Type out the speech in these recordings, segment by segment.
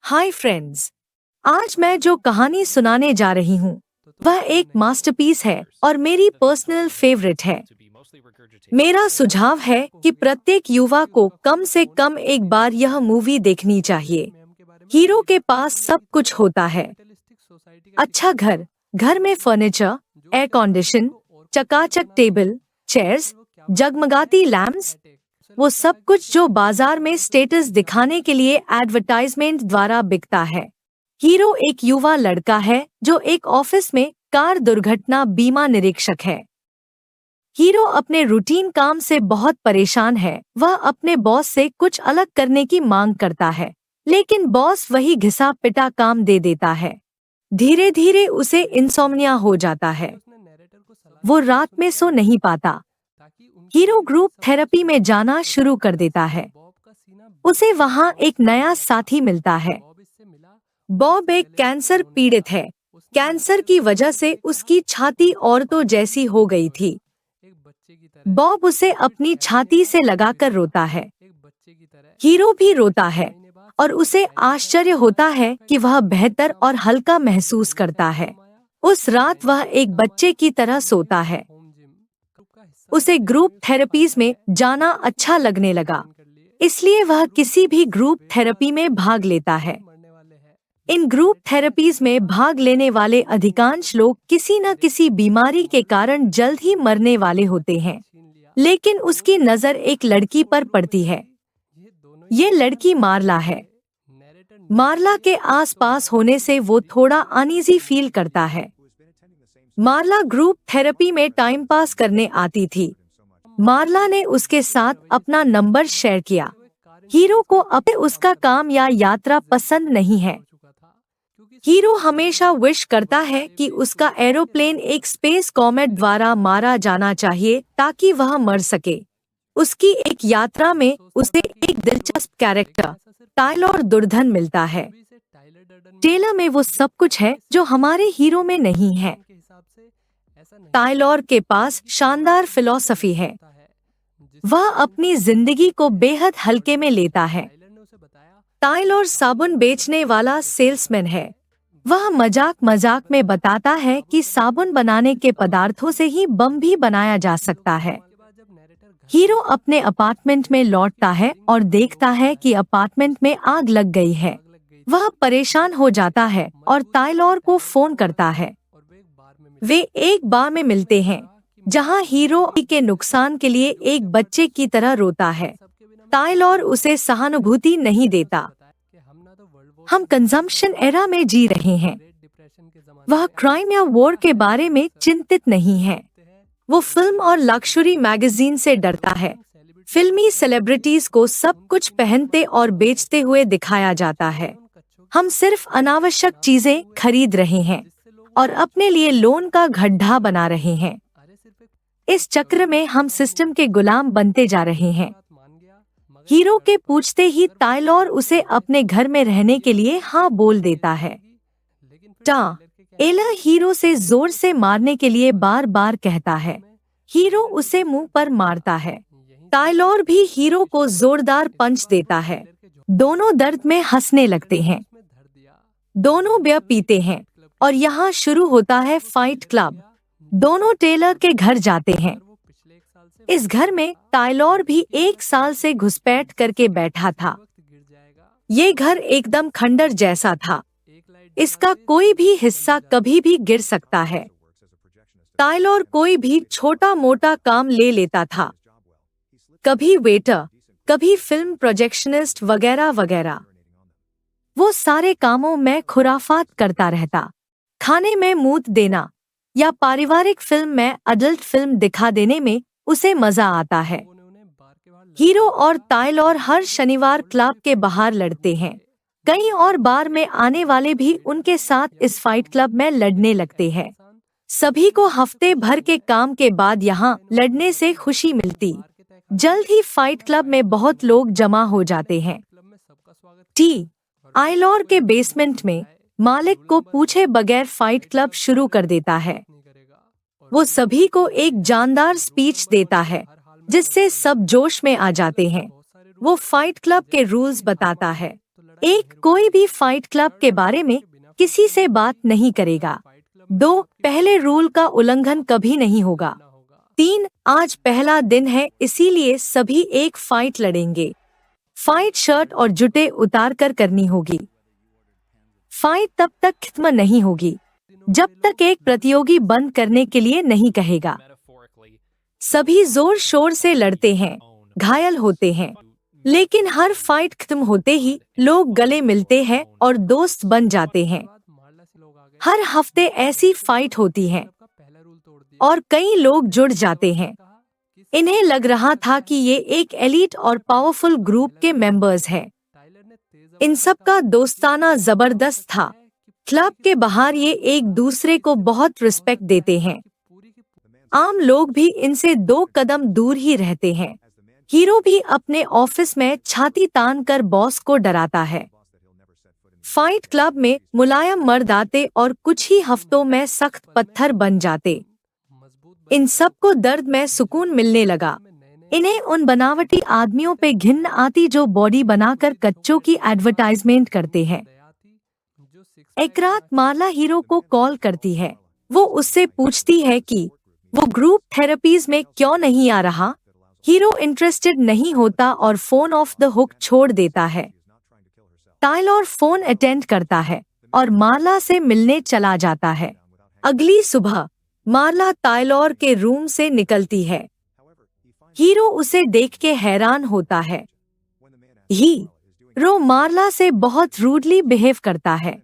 Hi friends. आज मैं जो कहानी सुनाने जा रही हूँ वह एक मास्टरपीस है और मेरी पर्सनल फेवरेट है। मेरा सुझाव है कि प्रत्येक युवा को कम से कम एक बार यह मूवी देखनी चाहिए। हीरो के पास सब कुछ होता है। अच्छा घर, घर में फर्नीचर, एयर कंडीशन, चकाचक टेबल, चेयर्स, जगमगाती लैम्प्स, वो सब कुछ जो बाजार में स्टेटस दिखाने के लिए एडवर्टाइजमेंट द्वारा बिकता है। हीरो एक युवा लड़का है जो एक ऑफिस में कार दुर्घटना बीमा निरीक्षक है। हीरो अपने रूटीन काम से बहुत परेशान है। वह अपने बॉस से कुछ अलग करने की मांग करता है, लेकिन बॉस वही घिसा पिटा काम दे देता है। धीरे धीरे उसे इंसोम्निया हो जाता है। वो रात में सो नहीं पाता। हीरो ग्रुप थेरेपी में जाना शुरू कर देता है। उसे वहाँ एक नया साथी मिलता है। बॉब एक कैंसर पीड़ित है। कैंसर की वजह से उसकी छाती औरतों जैसी हो गई थी। बॉब उसे अपनी छाती से लगाकर रोता है। हीरो भी रोता है और उसे आश्चर्य होता है कि वह बेहतर और हल्का महसूस करता है। उस रात वह एक बच्चे की तरह सोता है। उसे ग्रुप थेरेपीज में जाना अच्छा लगने लगा, इसलिए वह किसी भी ग्रुप थेरेपी में भाग लेता है। इन ग्रुप थेरेपीज में भाग लेने वाले अधिकांश लोग किसी न किसी बीमारी के कारण जल्द ही मरने वाले होते हैं, लेकिन उसकी नज़र एक लड़की पर पड़ती है। ये लड़की मार्ला है। मार्ला के आसपास होने से वो थोड़ा अनईजी फील करता है। मार्ला ग्रुप थेरेपी में टाइम पास करने आती थी। मार्ला ने उसके साथ अपना नंबर शेयर किया। हीरो को अब उसका काम या यात्रा पसंद नहीं है। हीरो हमेशा विश करता है कि उसका एरोप्लेन एक स्पेस कॉमेट द्वारा मारा जाना चाहिए ताकि वह मर सके। उसकी एक यात्रा में उसे एक दिलचस्प कैरेक्टर टायलर दुर्धन मिलता है। टेलर में वो सब कुछ है जो हमारे हीरो में नहीं है। टायलर के पास शानदार फिलॉसफी है। वह अपनी जिंदगी को बेहद हल्के में लेता है। टायलर साबुन बेचने वाला सेल्समैन है। वह मजाक मजाक में बताता है कि साबुन बनाने के पदार्थों से ही बम भी बनाया जा सकता है। हीरो अपने अपार्टमेंट में लौटता है और देखता है कि अपार्टमेंट में आग लग गई है। वह परेशान हो जाता है और टायलर को फोन करता है। वे एक बार में मिलते हैं जहां हीरो के नुकसान के लिए एक बच्चे की तरह रोता है। टायलर उसे सहानुभूति नहीं देता। हम कंजम्पशन एरा में जी रहे हैं। वह क्राइम या वॉर के बारे में चिंतित नहीं है। वो फिल्म और लक्सुरी मैगजीन से डरता है। फिल्मी सेलिब्रिटीज को सब कुछ पहनते और बेचते हुए दिखाया जाता है। हम सिर्फ अनावश्यक चीजें खरीद रहे हैं और अपने लिए लोन का गड्ढा बना रहे हैं। इस चक्र में हम सिस्टम के गुलाम बनते जा रहे हैं। हीरो के पूछते ही टायलर उसे अपने घर में रहने के लिए हाँ बोल देता है। एला हीरो से जोर से मारने के लिए बार बार कहता है। हीरो उसे मुंह पर मारता है। टायलर भी हीरो को जोरदार पंच देता है। दोनों दर्द में हंसने लगते हैं। दोनों बियर पीते हैं और यहाँ शुरू होता है फाइट क्लब। दोनों टेलर के घर जाते हैं। इस घर में टायलर भी 1 साल से घुसपैठ करके बैठा था। ये घर एकदम खंडर जैसा था। इसका कोई भी हिस्सा कभी भी गिर सकता है। टायलर कोई भी छोटा मोटा काम ले लेता था, कभी वेटर, कभी फिल्म प्रोजेक्शनिस्ट वगैरह वगैरह। वो सारे कामों में खुराफात करता रहता। खाने में मूत देना या पारिवारिक फिल्म में अडल्ट फिल्म दिखा देने में उसे मजा आता है। हीरो और टायलर हर शनिवार क्लब के बाहर लड़ते हैं। कई और बार में आने वाले भी उनके साथ इस फाइट क्लब में लड़ने लगते हैं। सभी को हफ्ते भर के काम के बाद यहाँ लड़ने से खुशी मिलती। जल्द ही फाइट क्लब में बहुत लोग जमा हो जाते हैं। टायलर के बेसमेंट में मालिक को पूछे बगैर फाइट क्लब शुरू कर देता है। वो सभी को एक जानदार स्पीच देता है जिससे सब जोश में आ जाते हैं। वो फाइट क्लब के रूल्स बताता है। 1. कोई भी फाइट क्लब के बारे में किसी से बात नहीं करेगा। 2. पहले रूल का उल्लंघन कभी नहीं होगा। 3. आज पहला दिन है इसीलिए सभी एक फाइट लड़ेंगे। फाइट शर्ट और जूते उतार कर करनी होगी। फाइट तब तक खत्म नहीं होगी जब तक एक प्रतियोगी बंद करने के लिए नहीं कहेगा। सभी जोर शोर से लड़ते हैं, घायल होते हैं, लेकिन हर फाइट खत्म होते ही लोग गले मिलते हैं और दोस्त बन जाते हैं। हर हफ्ते ऐसी फाइट होती है और कई लोग जुड़ जाते हैं। इन्हें लग रहा था कि ये एक एलीट और पावरफुल ग्रुप के मेंबर्स हैं। इन सब का दोस्ताना जबरदस्त था। क्लब के बाहर ये एक दूसरे को बहुत रिस्पेक्ट देते हैं। आम लोग भी इनसे 2 कदम दूर ही रहते हैं। हीरो भी अपने ऑफिस में छाती तान कर बॉस को डराता है। फाइट क्लब में मुलायम मर्द आते और कुछ ही हफ्तों में सख्त पत्थर बन जाते। इन सबको दर्द में सुकून मिलने लगा। इन्हें उन बनावटी आदमियों पे घिन आती जो बॉडी बनाकर कच्चों की एडवर्टाइजमेंट करते हैं। एक रात मार्ला हीरो को कॉल करती है। वो उससे पूछती है कि वो ग्रुप थेरेपीज में क्यों नहीं आ रहा। हीरो इंटरेस्टेड नहीं होता और फोन ऑफ द हुक छोड़ देता है। टायलर फोन अटेंड करता है और मार्ला से मिलने चला जाता है। अगली सुबह मार्ला टायलर के रूम से निकलती है। हीरो उसे देख के हैरान होता है। हीरो मार्ला से बहुत रूडली बिहेव करता है।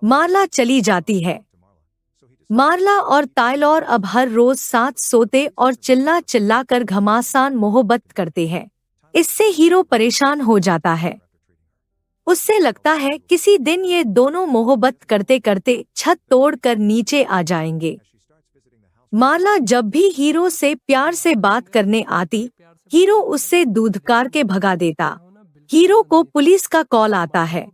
मार्ला चली जाती है। मार्ला और टायलर अब हर रोज साथ सोते और चिल्ला चिल्ला कर घमासान मोहब्बत करते हैं। इससे हीरो परेशान हो जाता है। उससे लगता है किसी दिन ये दोनों मोहब्बत करते करते छत तोड़कर नीचे आ जाएंगे। मार्ला जब भी हीरो से प्यार से बात करने आती, हीरो उससे धुतकार के भगा देता। हीरो को पुलिस का कॉल आता है।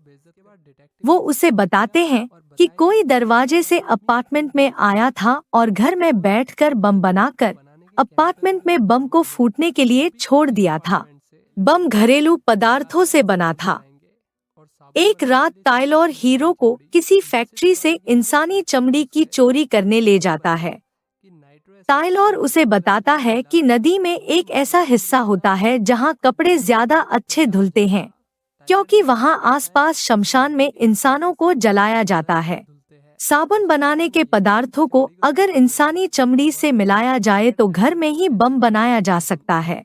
वो उसे बताते हैं कि कोई दरवाजे से अपार्टमेंट में आया था और घर में बैठकर बम बनाकर अपार्टमेंट में बम को फूटने के लिए छोड़ दिया था। बम घरेलू पदार्थों से बना था। एक रात टायलर हीरो को किसी फैक्ट्री से इंसानी चमड़ी की चोरी करने ले जाता है। टायलर उसे बताता है कि नदी में एक ऐसा हिस्सा होता है जहां कपड़े ज्यादा अच्छे धुलते हैं, क्योंकि वहां आसपास शमशान में इंसानों को जलाया जाता है। साबुन बनाने के पदार्थों को अगर इंसानी चमड़ी से मिलाया जाए तो घर में ही बम बनाया जा सकता है।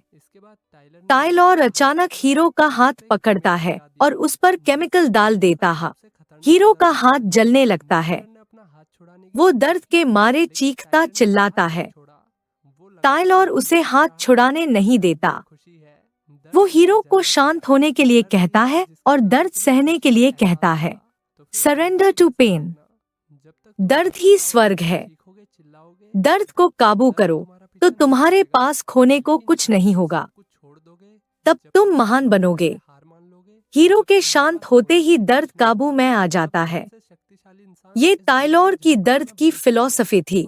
टायलर अचानक हीरो का हाथ पकड़ता है और उस पर केमिकल डाल देता है। हीरो का हाथ जलने लगता है। वो दर्द के मारे चीखता चिल्लाता है। टायलर उसे हाथ छुड़ाने नहीं देता। वो हीरो को शांत होने के लिए कहता है और दर्द सहने के लिए कहता है। Surrender to pain. दर्द ही स्वर्ग है। दर्द को काबू करो तो तुम्हारे पास खोने को कुछ नहीं होगा। तब तुम महान बनोगे। हीरो के शांत होते ही दर्द काबू में आ जाता है। ये टायलर की दर्द की फिलॉसफी थी।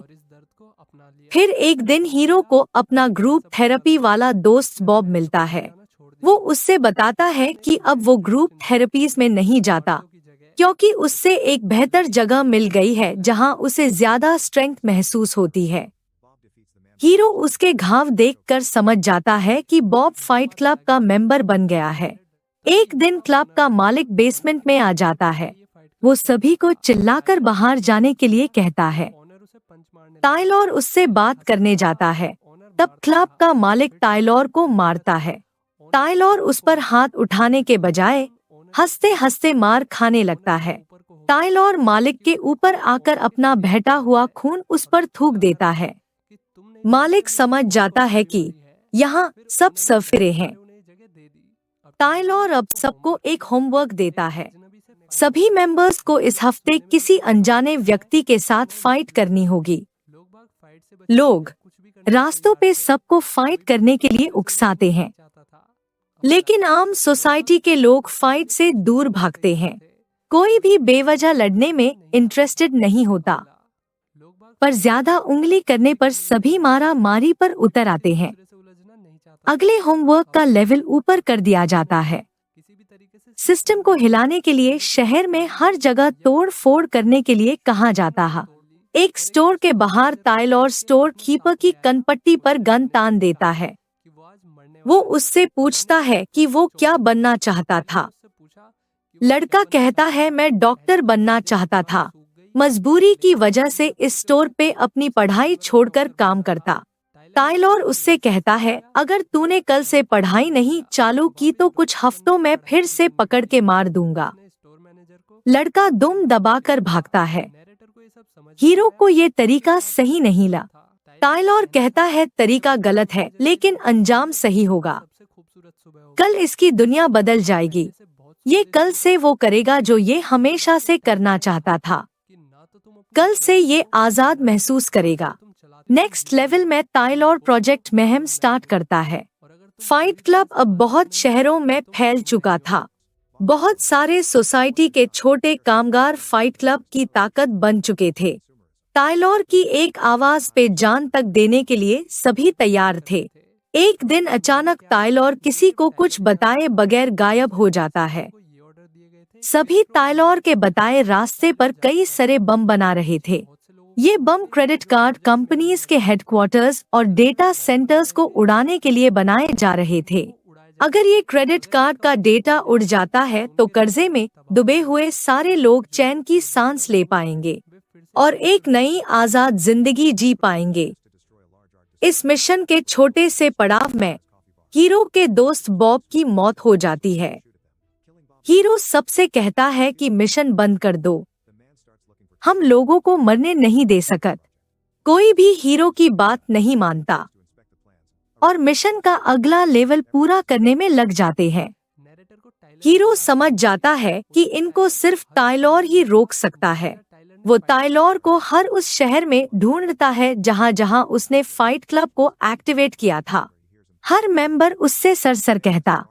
फिर एक दिन हीरो को अपना ग्रुप थेरेपी वाला दोस्त बॉब मिलता है। वो उससे बताता है कि अब वो ग्रुप थेरेपीज में नहीं जाता, क्योंकि उससे एक बेहतर जगह मिल गई है जहां उसे ज्यादा स्ट्रेंथ महसूस होती है। हीरो उसके घाव देखकर समझ जाता है कि बॉब फाइट क्लब का मेंबर बन गया है। एक दिन क्लब का मालिक बेसमेंट में आ जाता है। वो सभी को चिल्लाकर बाहर जाने के लिए कहता है। टायलर उससे बात करने जाता है। तब क्लब का मालिक टायलर को मारता है। टायलर उस पर हाथ उठाने के बजाय हंसते हंसते मार खाने लगता है। टायलर मालिक के ऊपर आकर अपना बहता हुआ खून उस पर थूक देता है। मालिक समझ जाता है कि यहाँ सब सफिरे हैं। टायलर अब सबको एक होमवर्क देता है। सभी मेंबर्स को इस हफ्ते किसी अनजाने व्यक्ति के साथ फाइट करनी होगी। लोग रास्तों पे सबको फाइट करने के लिए उकसाते हैं, लेकिन आम सोसाइटी के लोग फाइट से दूर भागते हैं। कोई भी बेवजह लड़ने में इंटरेस्टेड नहीं होता, पर ज्यादा उंगली करने पर सभी मारा मारी पर उतर आते हैं। अगले होमवर्क का लेवल ऊपर कर दिया जाता है। सिस्टम को हिलाने के लिए शहर में हर जगह तोड़ फोड़ करने के लिए कहा जाता है। एक स्टोर के बाहर ताइलॉर स्टोर कीपर की कनपट्टी पर गन तान देता है। वो उससे पूछता है कि वो क्या बनना चाहता था। लड़का कहता है, मैं डॉक्टर बनना चाहता था। मजबूरी की वजह से इस स्टोर पे अपनी पढ़ाई छोड़कर काम करता। टाइलर उससे कहता है, अगर तूने कल से पढ़ाई नहीं चालू की तो कुछ हफ्तों में फिर से पकड़ के मार दूंगा। लड़का दुम दबाकर भागता है। हीरो को ये तरीका सही नहीं लगा। टाइलर कहता है, तरीका गलत है लेकिन अंजाम सही होगा। कल इसकी दुनिया बदल जाएगी। ये कल से वो करेगा जो ये हमेशा से करना चाहता था। कल से ये आजाद महसूस करेगा। नेक्स्ट लेवल में टाइलर प्रोजेक्ट महम स्टार्ट करता है। फाइट क्लब अब बहुत शहरों में फैल चुका था। बहुत सारे सोसाइटी के छोटे कामगार फाइट क्लब की ताकत बन चुके थे। टाइलर की एक आवाज पे जान तक देने के लिए सभी तैयार थे। एक दिन अचानक टाइलर किसी को कुछ बताए बगैर गायब हो जाता है। सभी टाइलर के बताए रास्ते पर कई सारे बम बना रहे थे। ये बम क्रेडिट कार्ड कंपनीज के हेडक्वार्टर्स और डेटा सेंटर्स को उड़ाने के लिए बनाए जा रहे थे। अगर ये क्रेडिट कार्ड का डेटा उड़ जाता है तो कर्जे में डूबे हुए सारे लोग चैन की सांस ले पाएंगे और एक नई आजाद जिंदगी जी पाएंगे। इस मिशन के छोटे से पड़ाव में हीरो के दोस्त बॉब की मौत हो जाती है। हीरो सबसे कहता है कि मिशन बंद कर दो, हम लोगों को मरने नहीं दे सकत। कोई भी हीरो की बात नहीं मानता और मिशन का अगला लेवल पूरा करने में लग जाते हैं। हीरो समझ जाता है कि इनको सिर्फ टाइलर ही रोक सकता है। वो टाइलर को हर उस शहर में ढूंढता है जहां जहां उसने फाइट क्लब को एक्टिवेट किया था। हर मेंबर उससे सरसर कहता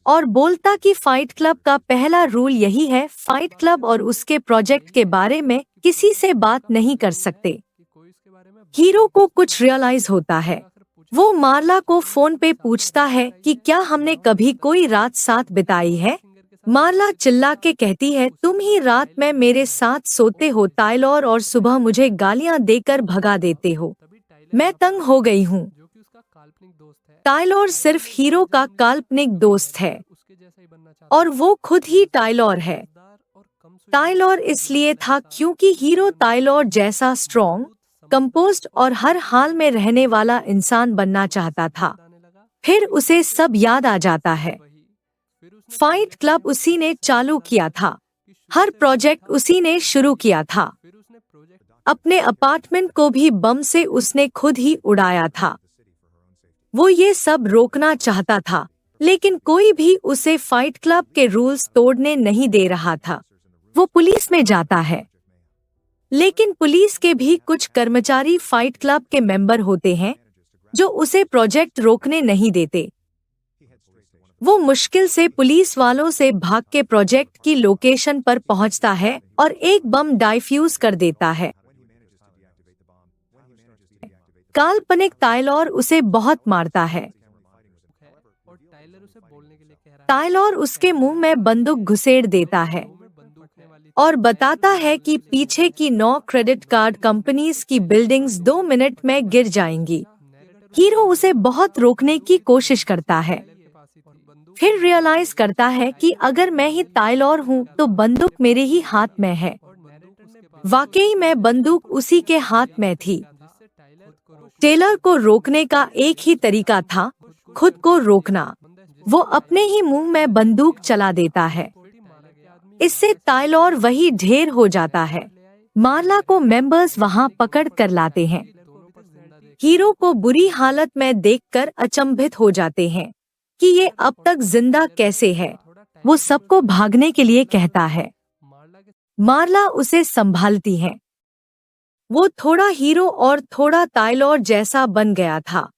और बोलता कि फाइट क्लब का पहला रूल यही है, फाइट क्लब और उसके प्रोजेक्ट के बारे में किसी से बात नहीं कर सकते। हीरो को कुछ रियलाइज होता है। वो मार्ला को फोन पे पूछता है कि क्या हमने कभी कोई रात साथ बिताई है। मार्ला चिल्ला के कहती है, तुम ही रात में मेरे साथ सोते हो टाइलर और सुबह मुझे गालियां देकर भगा देते हो। मैं तंग हो गई हूँ। टाइलर सिर्फ हीरो का काल्पनिक दोस्त है और वो खुद ही टाइलर है। टाइलर इसलिए था क्योंकि हीरो टाइलर जैसा स्ट्रॉन्ग, कंपोज्ड और हर हाल में रहने वाला इंसान बनना चाहता था। फिर उसे सब याद आ जाता है। फाइट क्लब उसी ने चालू किया था। हर प्रोजेक्ट उसी ने शुरू किया था। अपने अपार्टमेंट को भी बम से उसने खुद ही उड़ाया था। वो ये सब रोकना चाहता था लेकिन कोई भी उसे फाइट क्लब के रूल्स तोड़ने नहीं दे रहा था। वो पुलिस में जाता है लेकिन पुलिस के भी कुछ कर्मचारी फाइट क्लब के मेंबर होते हैं जो उसे प्रोजेक्ट रोकने नहीं देते। वो मुश्किल से पुलिस वालों से भाग के प्रोजेक्ट की लोकेशन पर पहुंचता है और एक बम डाइफ्यूज कर देता है। काल्पनिक टाइलर उसे बहुत मारता है। टाइलर उसके मुंह में बंदूक घुसेड़ देता है और बताता है कि पीछे की 9 क्रेडिट कार्ड कंपनीज की बिल्डिंग्स 2 मिनट में गिर जाएंगी। हीरो उसे बहुत रोकने की कोशिश करता है, फिर रियलाइज करता है कि अगर मैं ही टाइलर हूँ तो बंदूक मेरे ही हाथ में है। वाकई में बंदूक उसी के हाथ में थी। टेलर को रोकने का एक ही तरीका था, खुद को रोकना। वो अपने ही मुंह में बंदूक चला देता है। इससे टाइलर वही ढेर हो जाता है। मार्ला को मेंबर्स वहां पकड़ कर लाते हैं। हीरो को बुरी हालत में देखकर अचंभित हो जाते हैं कि ये अब तक जिंदा कैसे है। वो सबको भागने के लिए कहता है। मार्ला उसे संभालती है। वो थोड़ा हीरो और थोड़ा टाइलर जैसा बन गया था।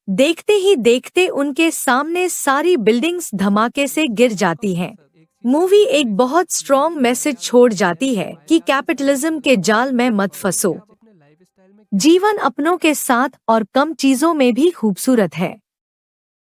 देखते ही देखते उनके सामने सारी बिल्डिंग्स धमाके से गिर जाती हैं। मूवी एक बहुत स्ट्रॉन्ग मैसेज छोड़ जाती है कि कैपिटलिज्म के जाल में मत फंसो। जीवन अपनों के साथ और कम चीजों में भी खूबसूरत है।